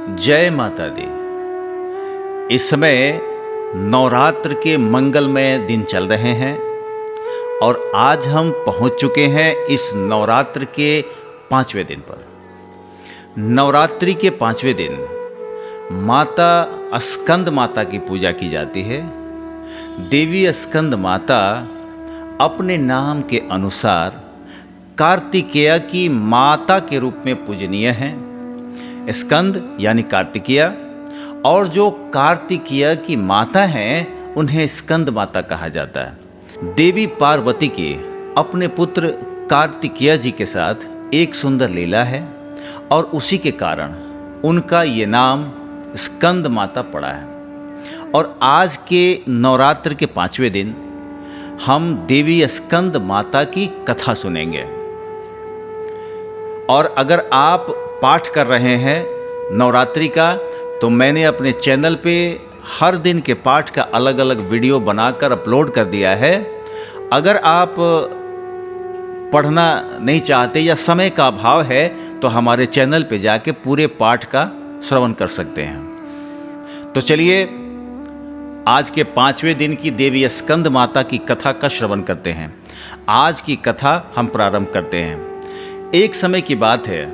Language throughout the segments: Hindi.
जय माता दी। इस समय नवरात्र के मंगलमय दिन चल रहे हैं और आज हम पहुंच चुके हैं इस नवरात्र के 5वें दिन पर। नवरात्रि के 5वें दिन माता स्कंद माता की पूजा की जाती है। देवी स्कंद माता अपने नाम के अनुसार कार्तिकेय की माता के रूप में पूजनीय हैं। स्कंद यानी कार्तिकेय, और जो कार्तिकेय की माता हैं उन्हें स्कंद माता कहा जाता है। देवी पार्वती की अपने पुत्र कार्तिकेय जी के साथ एक सुंदर लीला है और उसी के कारण उनका ये नाम स्कंद माता पड़ा है। और आज के नवरात्र के 5वें दिन हम देवी स्कंद माता की कथा सुनेंगे। और अगर आप पाठ कर रहे हैं नवरात्रि का, तो मैंने अपने चैनल पे हर दिन के पाठ का अलग अलग वीडियो बनाकर अपलोड कर दिया है। अगर आप पढ़ना नहीं चाहते या समय का अभाव है तो हमारे चैनल पे जाके पूरे पाठ का श्रवण कर सकते हैं। तो चलिए आज के 5वें दिन की देवी स्कंद माता की कथा का श्रवण करते हैं। आज की कथा हम प्रारंभ करते हैं। एक समय की बात है,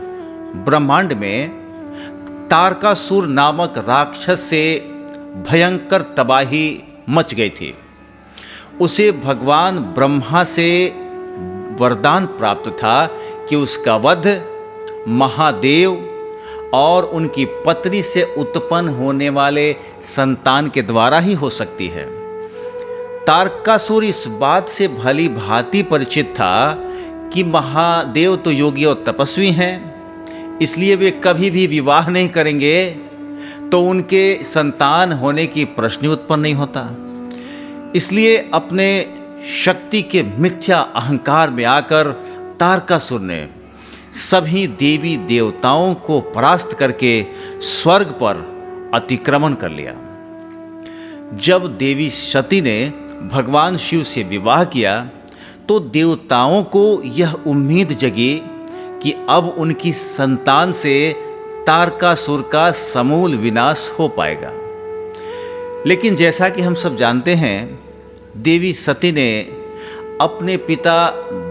ब्रह्मांड में तारकासुर नामक राक्षस से भयंकर तबाही मच गई थी। उसे भगवान ब्रह्मा से वरदान प्राप्त था कि उसका वध महादेव और उनकी पत्नी से उत्पन्न होने वाले संतान के द्वारा ही हो सकती है। तारकासुर इस बात से भली भांति परिचित था कि महादेव तो योगी और तपस्वी हैं, इसलिए वे कभी भी विवाह नहीं करेंगे, तो उनके संतान होने की प्रश्न उत्पन्न नहीं होता। इसलिए अपने शक्ति के मिथ्या अहंकार में आकर तारकासुर ने सभी देवी देवताओं को परास्त करके स्वर्ग पर अतिक्रमण कर लिया। जब देवी सती ने भगवान शिव से विवाह किया तो देवताओं को यह उम्मीद जगी कि अब उनकी संतान से तारकासुर का समूल विनाश हो पाएगा। लेकिन जैसा कि हम सब जानते हैं, देवी सती ने अपने पिता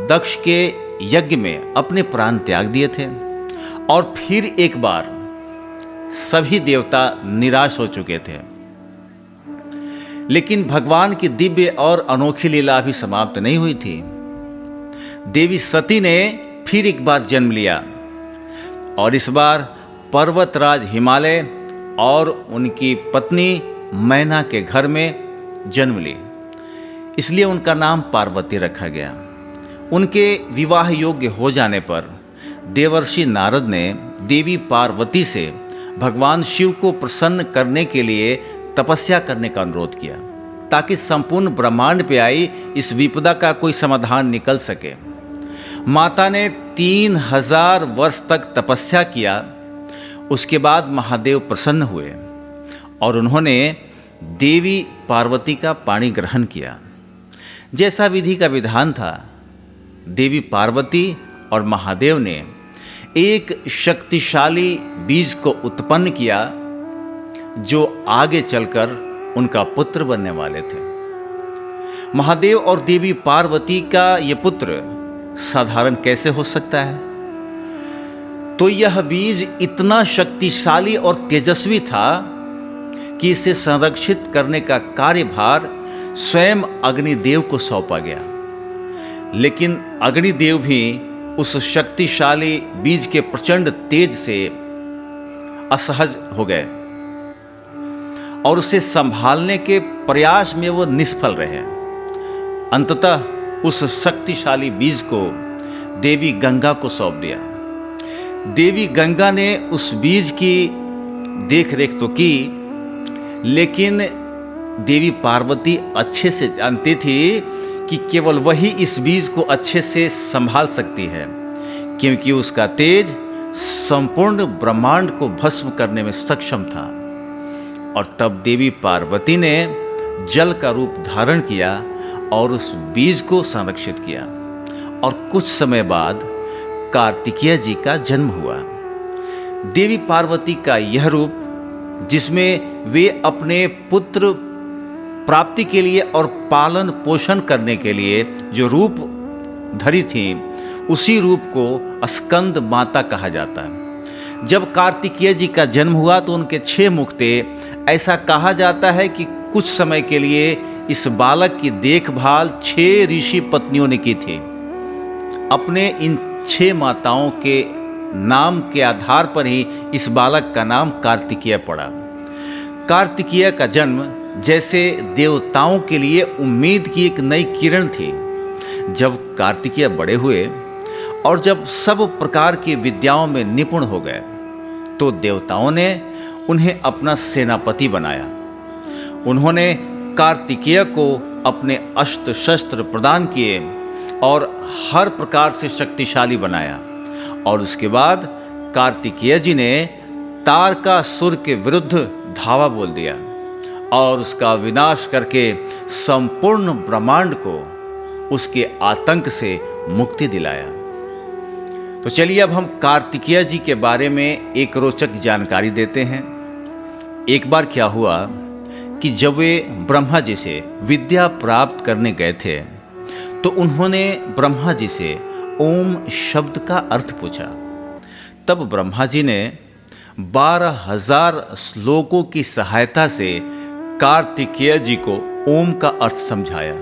दक्ष के यज्ञ में अपने प्राण त्याग दिए थे और फिर एक बार सभी देवता निराश हो चुके थे। लेकिन भगवान की दिव्य और अनोखी लीला अभी समाप्त नहीं हुई थी। देवी सती ने फिर एक बार जन्म लिया और इस बार पर्वतराज हिमालय और उनकी पत्नी मैना के घर में जन्म ली। इसलिए उनका नाम पार्वती रखा गया। उनके विवाह योग्य हो जाने पर देवर्षि नारद ने देवी पार्वती से भगवान शिव को प्रसन्न करने के लिए तपस्या करने का अनुरोध किया, ताकि संपूर्ण ब्रह्मांड पे आई इस विपदा का कोई समाधान निकल सके। माता ने 3000 वर्ष तक तपस्या किया। उसके बाद महादेव प्रसन्न हुए और उन्होंने देवी पार्वती का पाणी ग्रहण किया। जैसा विधि का विधान था, देवी पार्वती और महादेव ने एक शक्तिशाली बीज को उत्पन्न किया जो आगे चलकर उनका पुत्र बनने वाले थे। महादेव और देवी पार्वती का ये पुत्र साधारण कैसे हो सकता है? तो यह बीज इतना शक्तिशाली और तेजस्वी था कि इसे संरक्षित करने का कार्यभार स्वयं अग्निदेव को सौंपा गया। लेकिन अग्निदेव भी उस शक्तिशाली बीज के प्रचंड तेज से असहज हो गए और उसे संभालने के प्रयास में वो निष्फल रहे। अंततः उस शक्तिशाली बीज को देवी गंगा को सौंप दिया। देवी गंगा ने उस बीज की देखरेख तो की, लेकिन देवी पार्वती अच्छे से जानती थी कि केवल वही इस बीज को अच्छे से संभाल सकती है, क्योंकि उसका तेज संपूर्ण ब्रह्मांड को भस्म करने में सक्षम था। और तब देवी पार्वती ने जल का रूप धारण किया और उस बीज को संरक्षित किया। और कुछ समय बाद कार्तिकेय जी का जन्म हुआ। देवी पार्वती का यह रूप, जिसमें वे अपने पुत्र प्राप्ति के लिए और पालन पोषण करने के लिए जो रूप धरी थी, उसी रूप को स्कंद माता कहा जाता है। जब कार्तिकेय जी का जन्म हुआ तो उनके 6 मुख थे। ऐसा कहा जाता है कि कुछ समय के लिए इस बालक की देखभाल 6 ऋषि पत्नियों ने की थी। अपने इन 6 माताओं के नाम के आधार पर ही इस बालक का नाम कार्तिकेय पड़ा। कार्तिकेय का जन्म जैसे देवताओं के लिए उम्मीद की एक नई किरण थी। जब कार्तिकेय बड़े हुए और जब सब प्रकार की विद्याओं में निपुण हो गए, तो देवताओं ने उन्हें अपना सेनापति बनाया। उन्होंने कार्तिकेय को अपने अस्त्र शस्त्र प्रदान किए और हर प्रकार से शक्तिशाली बनाया। और उसके बाद कार्तिकेय जी ने तारकासुर के विरुद्ध धावा बोल दिया और उसका विनाश करके संपूर्ण ब्रह्मांड को उसके आतंक से मुक्ति दिलाया। तो चलिए अब हम कार्तिकेय जी के बारे में एक रोचक जानकारी देते हैं। एक बार क्या हुआ कि जब वे ब्रह्मा जी से विद्या प्राप्त करने गए थे, तो उन्होंने ब्रह्मा जी से ओम शब्द का अर्थ पूछा। तब ब्रह्मा जी ने 12,000 श्लोकों की सहायता से कार्तिकेय जी को ओम का अर्थ समझाया,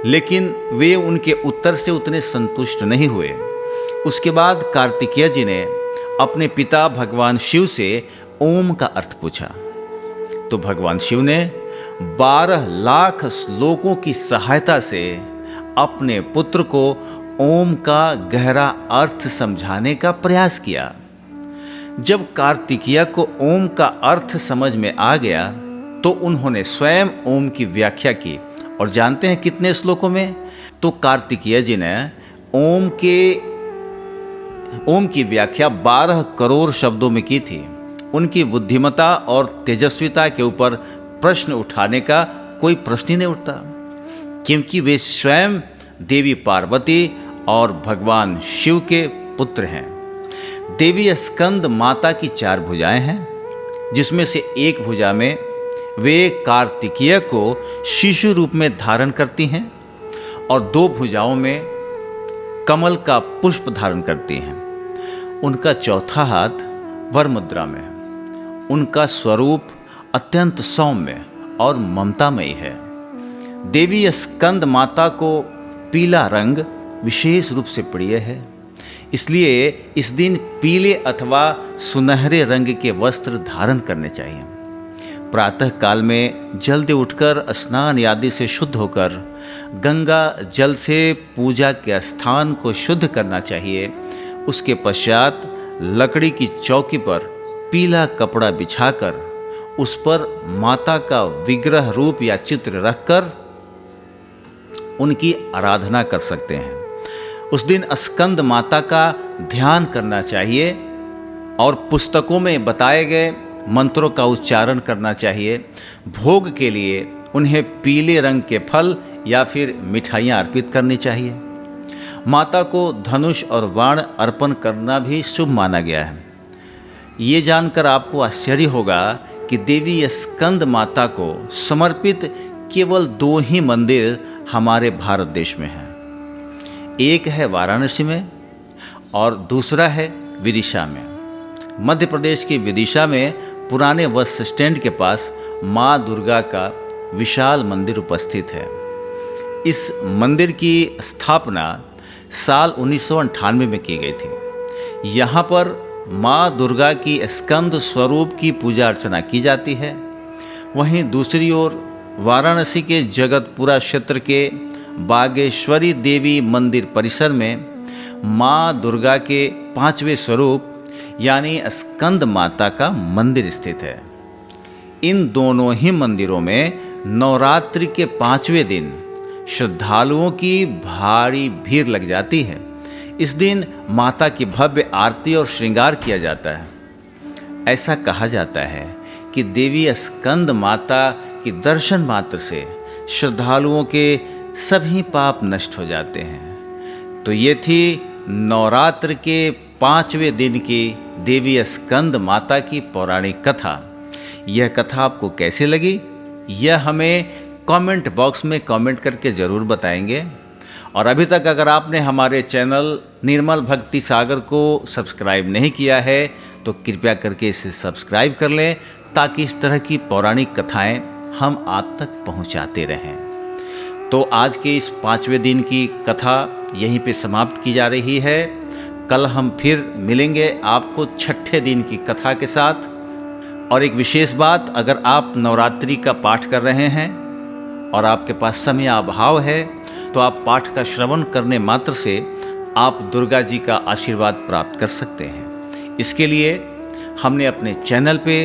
लेकिन वे उनके उत्तर से उतने संतुष्ट नहीं हुए। उसके बाद कार्तिकेय जी ने अपने पिता भगवान शिव से ओम का अर्थ पूछा, तो भगवान शिव ने 12 लाख श्लोकों की सहायता से अपने पुत्र को ओम का गहरा अर्थ समझाने का प्रयास किया। जब कार्तिकेय को ओम का अर्थ समझ में आ गया, तो उन्होंने स्वयं ओम की व्याख्या की। और जानते हैं कितने श्लोकों में? तो कार्तिकेय जी ने ओम की व्याख्या 12 करोड़ शब्दों में की थी। उनकी बुद्धिमत्ता और तेजस्विता के ऊपर प्रश्न उठाने का कोई प्रश्न ही नहीं उठता, क्योंकि वे स्वयं देवी पार्वती और भगवान शिव के पुत्र हैं। देवी स्कंद माता की 4 भुजाएं हैं, जिसमें से एक भुजा में वे कार्तिकेय को शिशु रूप में धारण करती हैं और 2 भुजाओं में कमल का पुष्प धारण करती हैं। उनका चौथा हाथ वर मुद्रा में। उनका स्वरूप अत्यंत सौम्य और ममतामयी है। देवी स्कंद माता को पीला रंग विशेष रूप से प्रिय है, इसलिए इस दिन पीले अथवा सुनहरे रंग के वस्त्र धारण करने चाहिए। प्रातः काल में जल्दी उठकर स्नान आदि से शुद्ध होकर गंगा जल से पूजा के स्थान को शुद्ध करना चाहिए। उसके पश्चात लकड़ी की चौकी पर पीला कपड़ा बिछाकर उस पर माता का विग्रह रूप या चित्र रखकर उनकी आराधना कर सकते हैं। उस दिन स्कंद माता का ध्यान करना चाहिए और पुस्तकों में बताए गए मंत्रों का उच्चारण करना चाहिए। भोग के लिए उन्हें पीले रंग के फल या फिर मिठाइयाँ अर्पित करनी चाहिए। माता को धनुष और बाण अर्पण करना भी शुभ माना गया है। ये जानकर आपको आश्चर्य होगा कि देवी स्कंद माता को समर्पित केवल 2 ही मंदिर हमारे भारत देश में हैं। एक है वाराणसी में और दूसरा है विदिशा में। मध्य प्रदेश के विदिशा में पुराने बस स्टैंड के पास माँ दुर्गा का विशाल मंदिर उपस्थित है। इस मंदिर की स्थापना साल 1998 में की गई थी। यहाँ पर माँ दुर्गा की स्कंद स्वरूप की पूजा अर्चना की जाती है। वहीं दूसरी ओर वाराणसी के जगतपुरा क्षेत्र के बागेश्वरी देवी मंदिर परिसर में माँ दुर्गा के 5वें स्वरूप यानी स्कंद माता का मंदिर स्थित है। इन दोनों ही मंदिरों में नवरात्रि के 5वें दिन श्रद्धालुओं की भारी भीड़ लग जाती है। इस दिन माता की भव्य आरती और श्रृंगार किया जाता है। ऐसा कहा जाता है कि देवी स्कंद माता की दर्शन मात्र से श्रद्धालुओं के सभी पाप नष्ट हो जाते हैं। तो ये थी नवरात्र के 5वें दिन की देवी स्कंद माता की पौराणिक कथा। यह कथा आपको कैसे लगी, यह हमें कमेंट बॉक्स में कमेंट करके ज़रूर बताएंगे। और अभी तक अगर आपने हमारे चैनल निर्मल भक्ति सागर को सब्सक्राइब नहीं किया है तो कृपया करके इसे सब्सक्राइब कर लें, ताकि इस तरह की पौराणिक कथाएं हम आप तक पहुंचाते रहें। तो आज के इस 5वें दिन की कथा यहीं पे समाप्त की जा रही है। कल हम फिर मिलेंगे आपको 6ठे दिन की कथा के साथ। और एक विशेष बात, अगर आप नवरात्रि का पाठ कर रहे हैं और आपके पास समय अभाव है तो आप पाठ का श्रवण करने मात्र से आप दुर्गा जी का आशीर्वाद प्राप्त कर सकते हैं। इसके लिए हमने अपने चैनल पे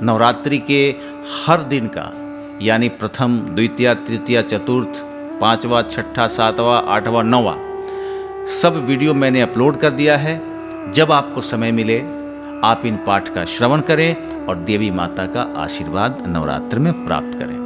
नवरात्रि के हर दिन का, यानी प्रथम, द्वितीया, तृतीया, चतुर्थ, 5वां, 6ठा, 7वां, 8वां, 9वां सब वीडियो मैंने अपलोड कर दिया है। जब आपको समय मिले आप इन पाठ का श्रवण करें और देवी माता का आशीर्वाद नवरात्र में प्राप्त करें।